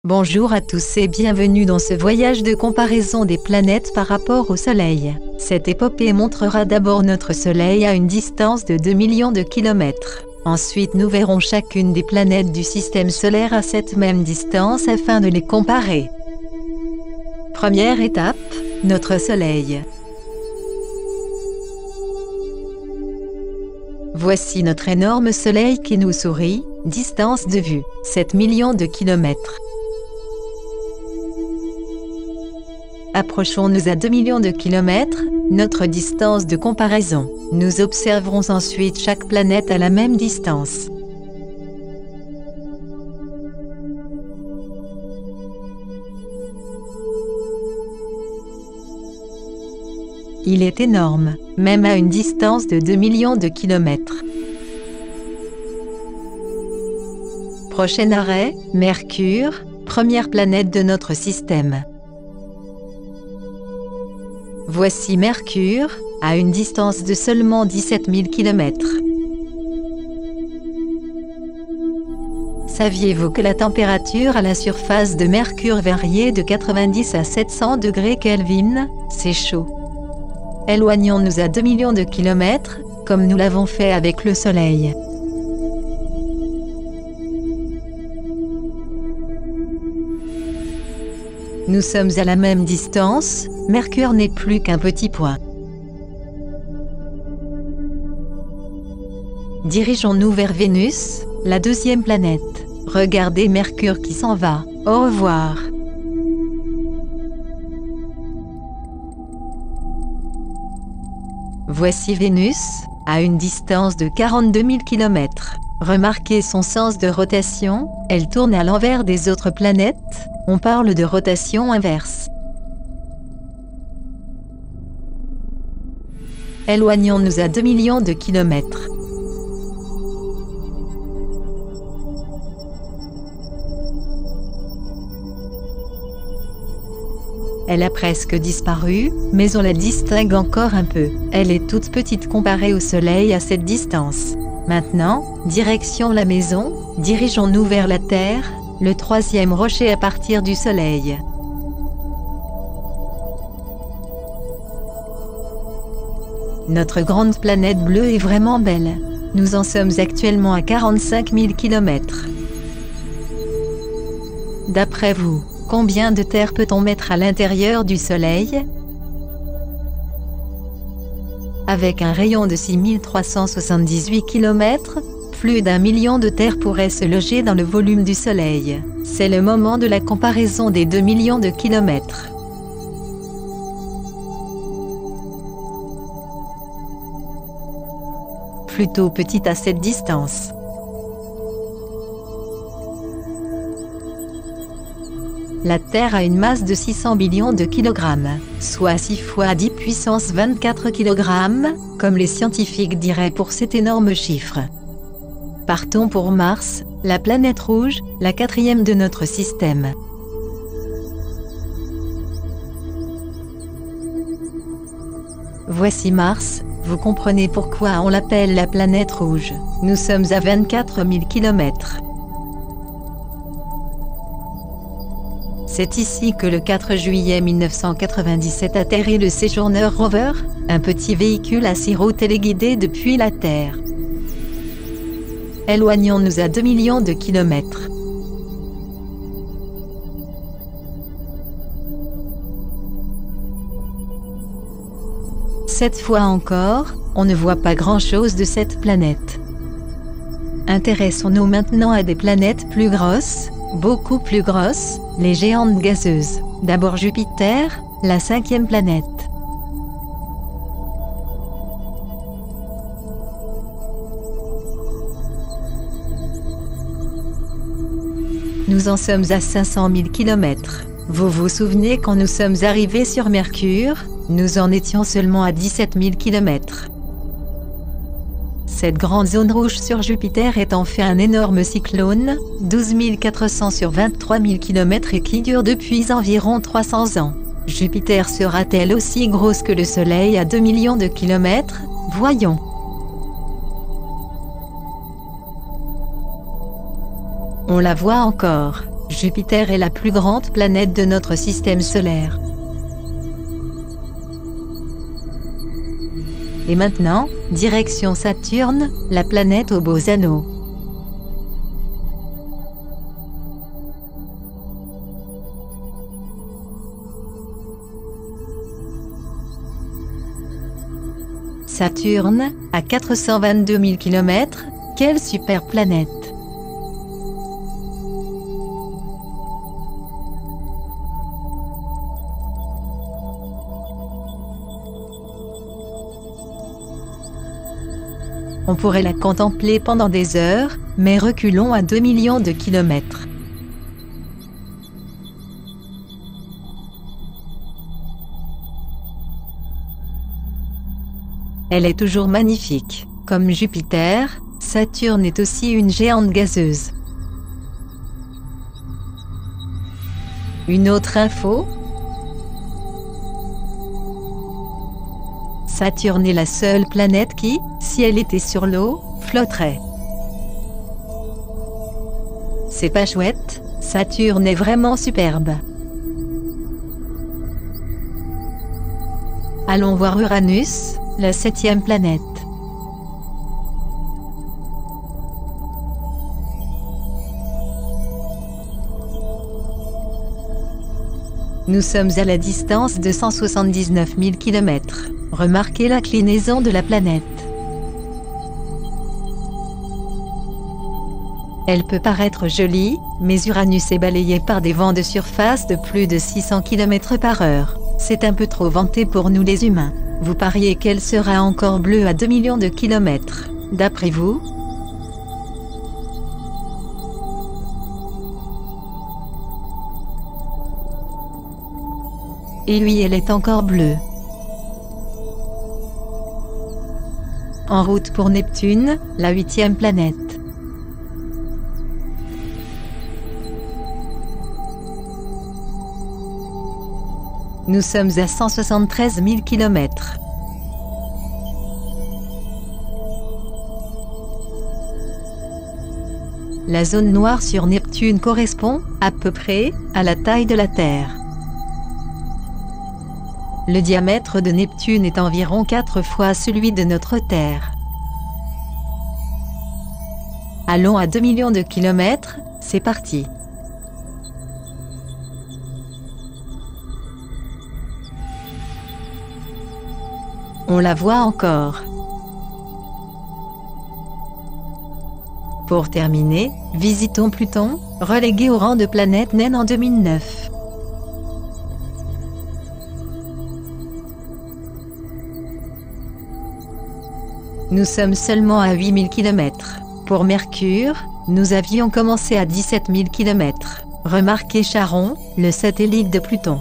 Bonjour à tous et bienvenue dans ce voyage de comparaison des planètes par rapport au Soleil. Cette épopée montrera d'abord notre Soleil à une distance de 2 millions de kilomètres. Ensuite nous verrons chacune des planètes du système solaire à cette même distance afin de les comparer. Première étape, notre Soleil. Voici notre énorme Soleil qui nous sourit, distance de vue, 7 millions de kilomètres. Approchons-nous à 2 millions de kilomètres, notre distance de comparaison. Nous observerons ensuite chaque planète à la même distance. Il est énorme, même à une distance de 2 millions de kilomètres. Prochain arrêt, Mercure, première planète de notre système. Voici Mercure, à une distance de seulement 17 000 km. Saviez-vous que la température à la surface de Mercure variait de 90 à 700 degrés Kelvin? C'est chaud. Éloignons-nous à 2 millions de kilomètres, comme nous l'avons fait avec le Soleil. Nous sommes à la même distance, Mercure n'est plus qu'un petit point. Dirigeons-nous vers Vénus, la deuxième planète. Regardez Mercure qui s'en va. Au revoir. Voici Vénus, à une distance de 42 000 km. Remarquez son sens de rotation, elle tourne à l'envers des autres planètes. On parle de rotation inverse. Éloignons-nous à 2 millions de kilomètres. Elle a presque disparu, mais on la distingue encore un peu. Elle est toute petite comparée au Soleil à cette distance. Maintenant, direction la maison, dirigeons-nous vers la Terre, le troisième rocher à partir du Soleil. Notre grande planète bleue est vraiment belle. Nous en sommes actuellement à 45 000 km. D'après vous, combien de terre peut-on mettre à l'intérieur du Soleil? Avec un rayon de 6 378 km, plus d'1 million de terres pourraient se loger dans le volume du Soleil. C'est le moment de la comparaison des 2 millions de kilomètres. Plutôt petite à cette distance. La Terre a une masse de 600 millions de kilogrammes, soit 6 fois 10 puissance 24 kg, comme les scientifiques diraient pour cet énorme chiffre. Partons pour Mars, la planète rouge, la quatrième de notre système. Voici Mars, vous comprenez pourquoi on l'appelle la planète rouge. Nous sommes à 24 000 km. C'est ici que le 4 juillet 1997 atterrit le Sojourner Rover, un petit véhicule asyro-téléguidé depuis la Terre. Éloignons-nous à 2 millions de kilomètres. Cette fois encore, on ne voit pas grand-chose de cette planète. Intéressons-nous maintenant à des planètes plus grosses, beaucoup plus grosses, les géantes gazeuses. D'abord Jupiter, la cinquième planète. Nous en sommes à 500 000 km. Vous vous souvenez quand nous sommes arrivés sur Mercure, nous en étions seulement à 17 000 km. Cette grande zone rouge sur Jupiter est en fait un énorme cyclone, 12 400 sur 23 000 km et qui dure depuis environ 300 ans. Jupiter sera-t-elle aussi grosse que le Soleil à 2 millions de kilomètres? Voyons. On la voit encore. Jupiter est la plus grande planète de notre système solaire. Et maintenant, direction Saturne, la planète aux beaux anneaux. Saturne, à 422 000 km, quelle super planète! On pourrait la contempler pendant des heures, mais reculons à 2 millions de kilomètres. Elle est toujours magnifique. Comme Jupiter, Saturne est aussi une géante gazeuse. Une autre info ? Saturne est la seule planète qui, si elle était sur l'eau, flotterait. C'est pas chouette, Saturne est vraiment superbe. Allons voir Uranus, la 7e planète. Nous sommes à la distance de 179 000 km. Remarquez l'inclinaison de la planète. Elle peut paraître jolie, mais Uranus est balayé par des vents de surface de plus de 600 km/h. C'est un peu trop venté pour nous les humains. Vous pariez qu'elle sera encore bleue à 2 millions de kilomètres, d'après vous? Et oui, elle est encore bleue. En route pour Neptune, la 8e planète. Nous sommes à 173 000 km. La zone noire sur Neptune correspond, à peu près, à la taille de la Terre. Le diamètre de Neptune est environ 4 fois celui de notre Terre. Allons à 2 millions de kilomètres, c'est parti. On la voit encore. Pour terminer, visitons Pluton, relégué au rang de planète naine en 2009. Nous sommes seulement à 8 000 km. Pour Mercure, nous avions commencé à 17 000 km. Remarquez Charon, le satellite de Pluton.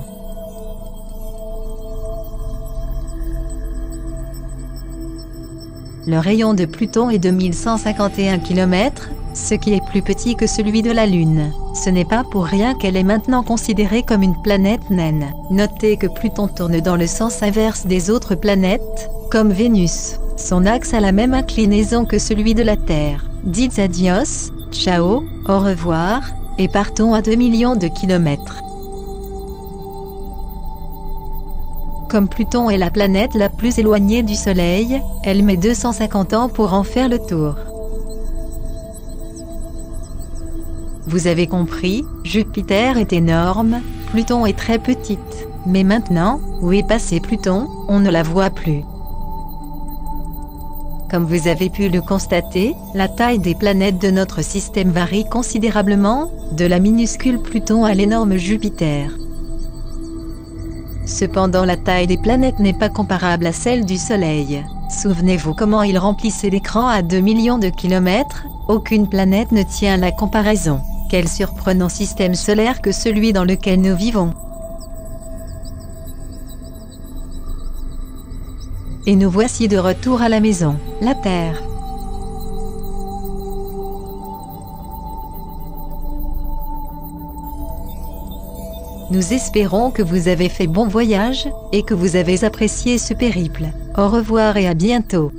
Le rayon de Pluton est de 1151 km, ce qui est plus petit que celui de la Lune. Ce n'est pas pour rien qu'elle est maintenant considérée comme une planète naine. Notez que Pluton tourne dans le sens inverse des autres planètes, comme Vénus. Son axe a la même inclinaison que celui de la Terre. Dites adios, ciao, au revoir, et partons à 2 millions de kilomètres. Comme Pluton est la planète la plus éloignée du Soleil, elle met 250 ans pour en faire le tour. Vous avez compris, Jupiter est énorme, Pluton est très petite. Mais maintenant, où est passé Pluton, on ne la voit plus. Comme vous avez pu le constater, la taille des planètes de notre système varie considérablement, de la minuscule Pluton à l'énorme Jupiter. Cependant, la taille des planètes n'est pas comparable à celle du Soleil. Souvenez-vous comment il remplissait l'écran à 2 millions de kilomètres, aucune planète ne tient la comparaison. Quel surprenant système solaire que celui dans lequel nous vivons. Et nous voici de retour à la maison, la Terre. Nous espérons que vous avez fait bon voyage, et que vous avez apprécié ce périple. Au revoir et à bientôt.